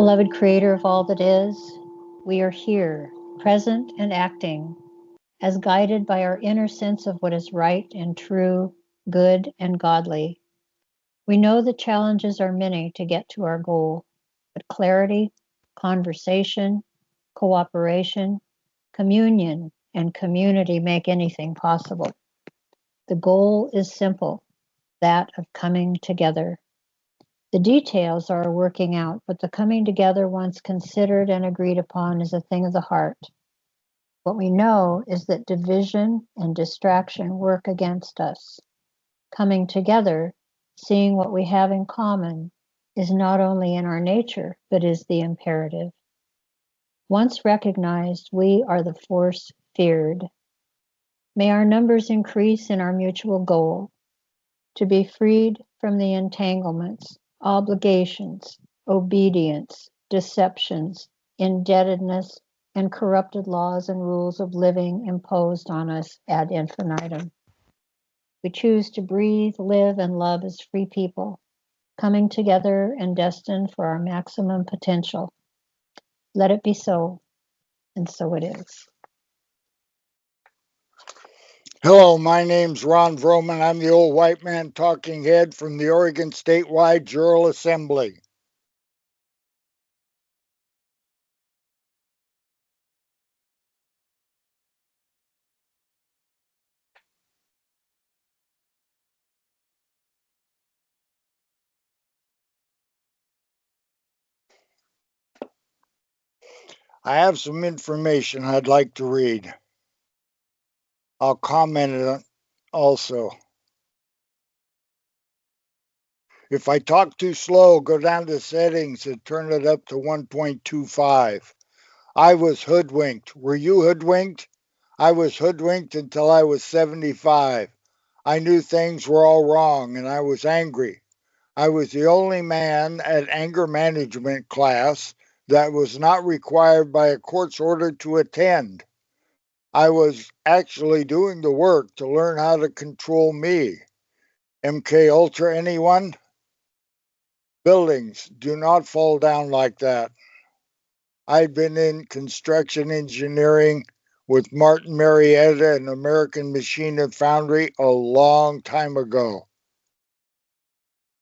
Beloved Creator of all that is, we are here, present and acting, as guided by our inner sense of what is right and true, good and godly. We know the challenges are many to get to our goal, but clarity, conversation, cooperation, communion, and community make anything possible. The goal is simple, that of coming together. The details are working out, but the coming together once considered and agreed upon is a thing of the heart. What we know is that division and distraction work against us. Coming together, seeing what we have in common, is not only in our nature, but is the imperative. Once recognized, we are the force feared. May our numbers increase in our mutual goal, to be freed from the entanglements, obligations, obedience, deceptions, indebtedness, and corrupted laws and rules of living imposed on us ad infinitum. We choose to breathe, live, and love as free people, coming together and destined for our maximum potential. Let it be so, and so it is. Hello, my name's Ron Vroman. I'm the old white man talking head from the Oregon Statewide Jural Assembly. I have some information I'd like to read. I'll comment on it also. If I talk too slow, go down to settings and turn it up to 1.25. I was hoodwinked. Were you hoodwinked? I was hoodwinked until I was 75. I knew things were all wrong and I was angry. I was the only man at anger management class that was not required by a court's order to attend. I was actually doing the work to learn how to control me. MK Ultra, anyone? Buildings do not fall down like that. I'd been in construction engineering with Martin Marietta and American Machine and Foundry a long time ago.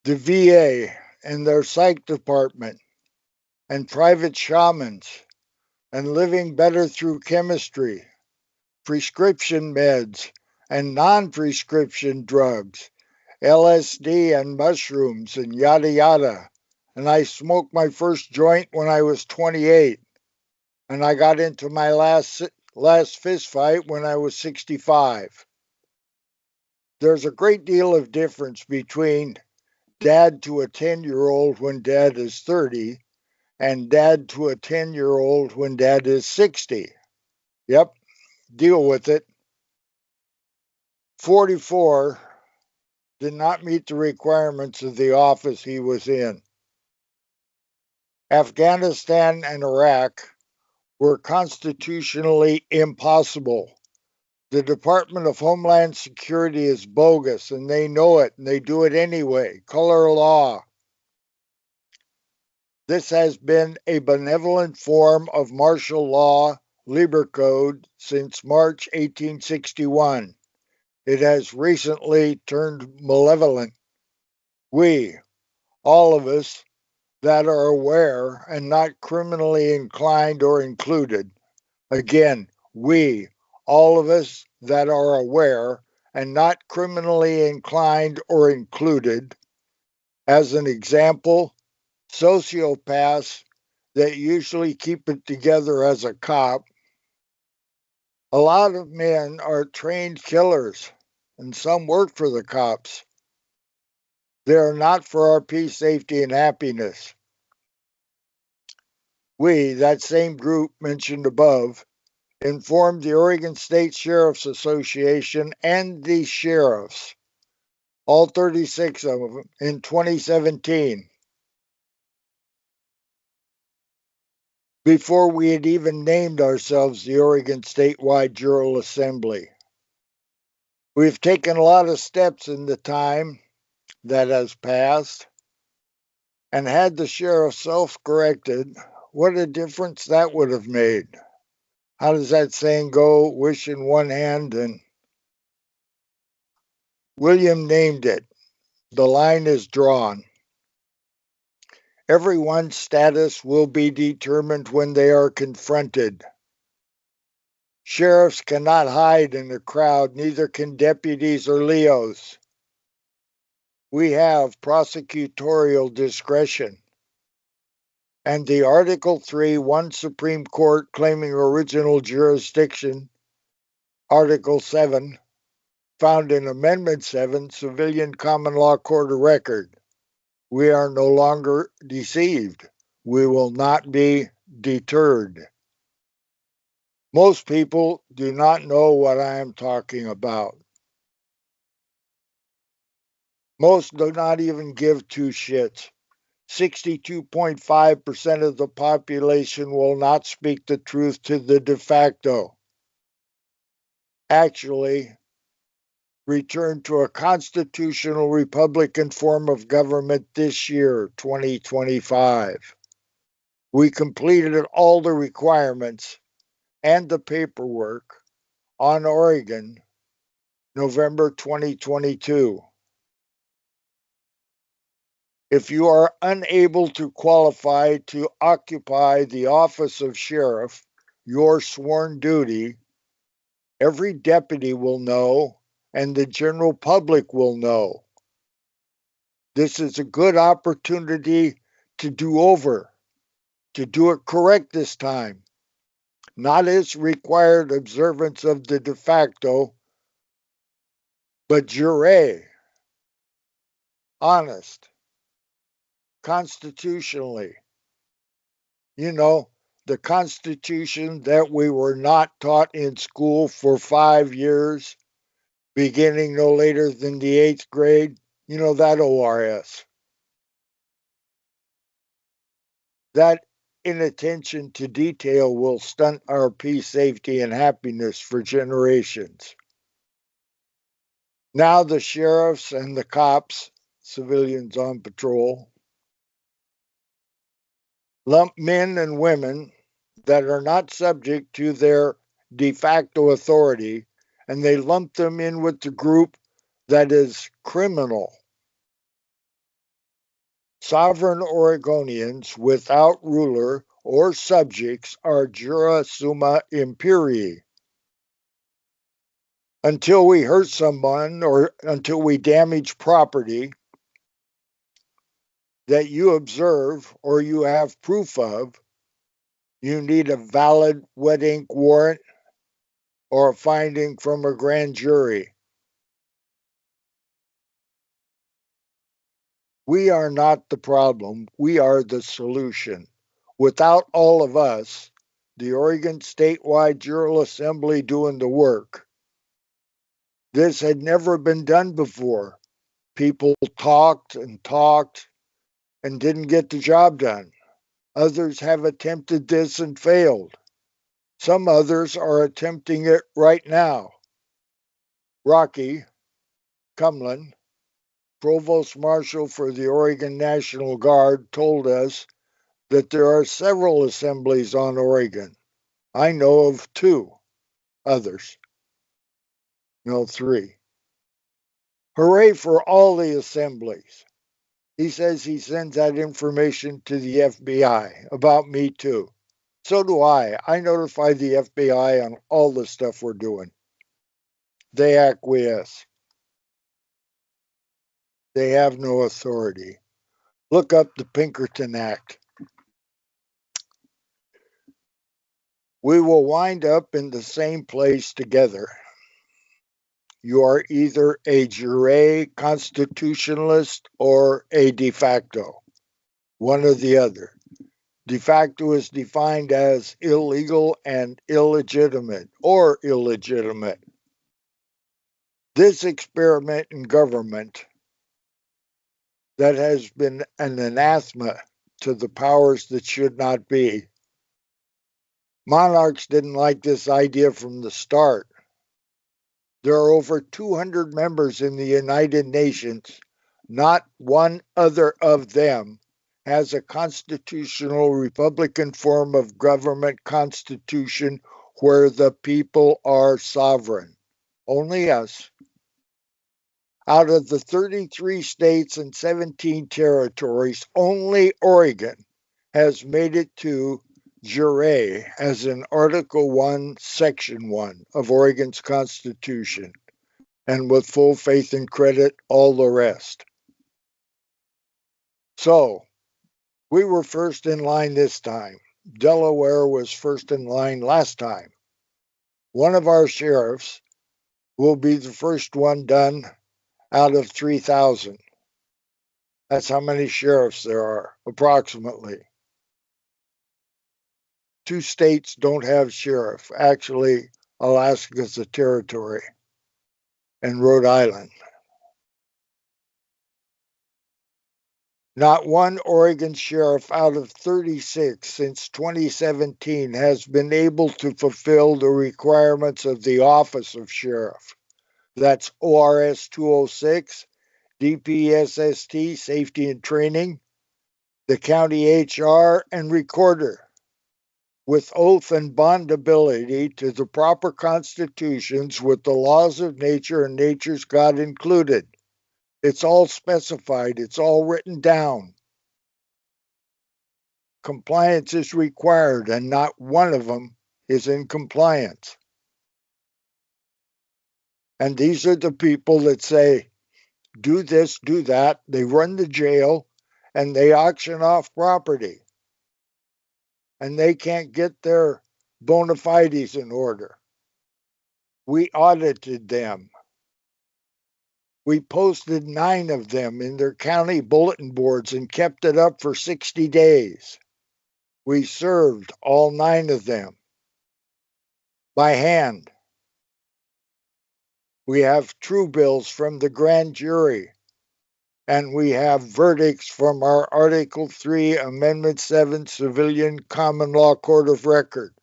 The VA and their psych department and private shamans and living better through chemistry, prescription meds and non-prescription drugs, LSD and mushrooms and yada yada. And I smoked my first joint when I was 28. And I got into my last fist fight when I was 65. There's a great deal of difference between dad to a 10-year-old when dad is 30 and dad to a 10-year-old when dad is 60. Yep, deal with it. 44 did not meet the requirements of the office he was in. Afghanistan and Iraq were constitutionally impossible. The Department of Homeland Security is bogus, and they know it, and they do it anyway. Color law. This has been a benevolent form of martial law, Labor Code, since March 1861. It has recently turned malevolent. We, all of us that are aware and not criminally inclined or included, again, we, all of us that are aware and not criminally inclined or included, as an example, sociopaths that usually keep it together as a cop. A lot of men are trained killers, and some work for the cops. They are not for our peace, safety, and happiness. We, that same group mentioned above, informed the Oregon State Sheriff's Association and the sheriffs, all 36 of them, in 2017, before we had even named ourselves the Oregon Statewide Jural Assembly. We've taken a lot of steps in the time that has passed. And had the sheriff self-corrected, what a difference that would have made. How does that saying go? Wish in one hand, and William named it. The line is drawn. Everyone's status will be determined when they are confronted. Sheriffs cannot hide in the crowd, neither can deputies or Leos. We have prosecutorial discretion. And the Article 3, one Supreme Court claiming original jurisdiction, Article 7, found in Amendment 7, Civilian Common Law Court of Record. We are no longer deceived. We will not be deterred. Most people do not know what I am talking about. Most do not even give two shits. 62.5% of the population will not speak the truth to the de facto. Actually, return to a constitutional Republican form of government this year, 2025. We completed all the requirements and the paperwork on Oregon, November 2022. If you are unable to qualify to occupy the office of sheriff, your sworn duty, every deputy will know and the general public will know. This is a good opportunity to do over, to do it correct this time, not as required observance of the de facto, but jure, honest, constitutionally. You know, the Constitution that we were not taught in school for 5 years, beginning no later than the 8th grade. You know, that ORS. That inattention to detail will stunt our peace, safety, and happiness for generations. Now the sheriffs and the cops, civilians on patrol, lump men and women that are not subject to their de facto authority, and they lump them in with the group that is criminal. Sovereign Oregonians without ruler or subjects are jura summa imperii. Until we hurt someone or until we damage property that you observe or you have proof of, you need a valid wet ink warrant or a finding from a grand jury. We are not the problem. We are the solution. Without all of us, the Oregon Statewide Jural Assembly doing the work, this had never been done before. People talked and talked and didn't get the job done. Others have attempted this and failed. Some others are attempting it right now. Rocky Cumlin, Provost Marshal for the Oregon National Guard, told us that there are several assemblies on Oregon. I know of 2 others. No, 3. Hooray for all the assemblies. He says he sends that information to the FBI about me too. So do I. I notify the FBI on all the stuff we're doing. They acquiesce. They have no authority. Look up the Pinkerton Act. We will wind up in the same place together. You are either a jure constitutionalist or a de facto, one or the other. De facto is defined as illegal and illegitimate or illegitimate. This experiment in government that has been an anathema to the powers that should not be. Monarchs didn't like this idea from the start. There are over 200 members in the United Nations. Not one other of them has a constitutional Republican form of government constitution where the people are sovereign. Only us. Out of the 33 states and 17 territories, only Oregon has made it to jure as in Article 1, Section 1 of Oregon's Constitution, and with full faith and credit, all the rest. So, we were first in line this time. Delaware was first in line last time. One of our sheriffs will be the first one done out of 3,000. That's how many sheriffs there are, approximately. 2 states don't have sheriff. Actually, Alaska's a territory, and Rhode Island. Not one Oregon sheriff out of 36 since 2017 has been able to fulfill the requirements of the office of sheriff. That's ORS 206, DPSST, Safety and Training, the county HR, and recorder, with oath and bondability to the proper constitutions with the laws of nature and nature's God included. It's all specified. It's all written down. Compliance is required, and not one of them is in compliance. And these are the people that say, do this, do that. They run the jail, and they auction off property. And they can't get their bona fides in order. We audited them. We posted 9 of them in their county bulletin boards and kept it up for 60 days. We served all 9 of them by hand. We have true bills from the grand jury, and we have verdicts from our Article 3, Amendment 7 Civilian Common Law Court of Record.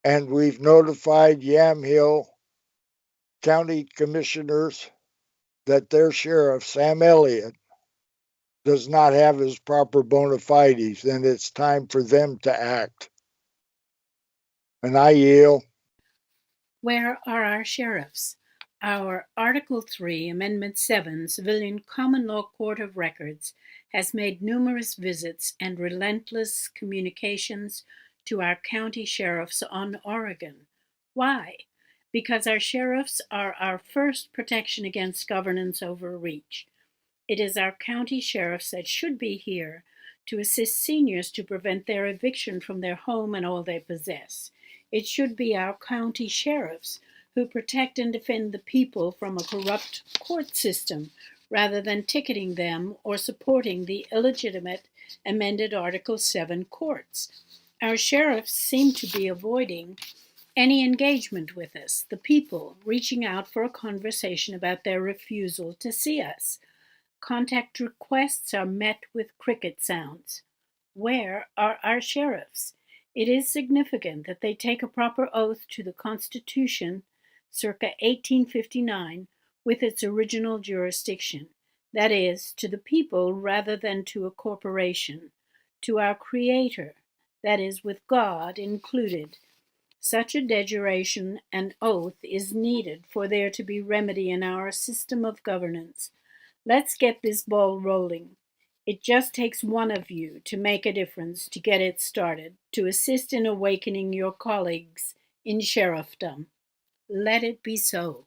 And we've notified Yamhill County Commissioners that their sheriff, Sam Elliott, does not have his proper bona fides, and it's time for them to act. And I yield. Where are our sheriffs? Our Article 3, Amendment 7 Civilian Common Law Court of Records has made numerous visits and relentless communications to our county sheriffs on Oregon. Why? Because our sheriffs are our first protection against governance overreach. It is our county sheriffs that should be here to assist seniors to prevent their eviction from their home and all they possess. It should be our county sheriffs who protect and defend the people from a corrupt court system rather than ticketing them or supporting the illegitimate amended Article 7 courts. Our sheriffs seem to be avoiding any engagement with us, the people reaching out for a conversation about their refusal to see us. Contact requests are met with cricket sounds. Where are our sheriffs? It is significant that they take a proper oath to the Constitution circa 1859 with its original jurisdiction, that is, to the people rather than to a corporation, to our Creator, that is, with God included. Such a dejuration and oath is needed for there to be remedy in our system of governance. Let's get this ball rolling. It just takes one of you to make a difference, to get it started, to assist in awakening your colleagues in sheriffdom. Let it be so.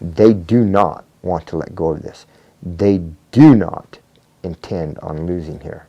They do not want to let go of this. They do not intend on losing here.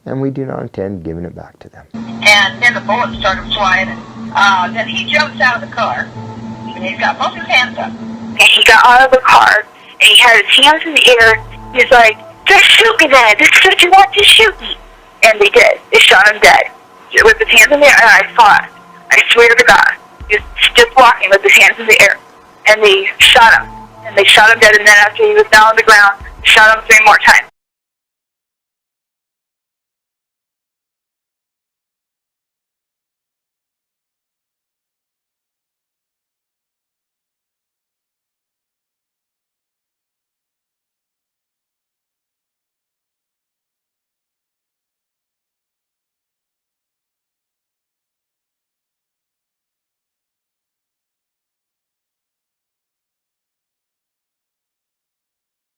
And we do not intend giving it back to them. And then the bullets started flying. Then he jumps out of the car. And he's got both his hands up. And he got out of the car, and he had his hands in the air. He's like, just shoot me then. This is what you want, to shoot me. And they did. They shot him dead. With his hands in the air, and I saw it. I swear to God. He was just walking with his hands in the air. And they shot him. And they shot him dead, and then after he was down on the ground, they shot him 3 more times.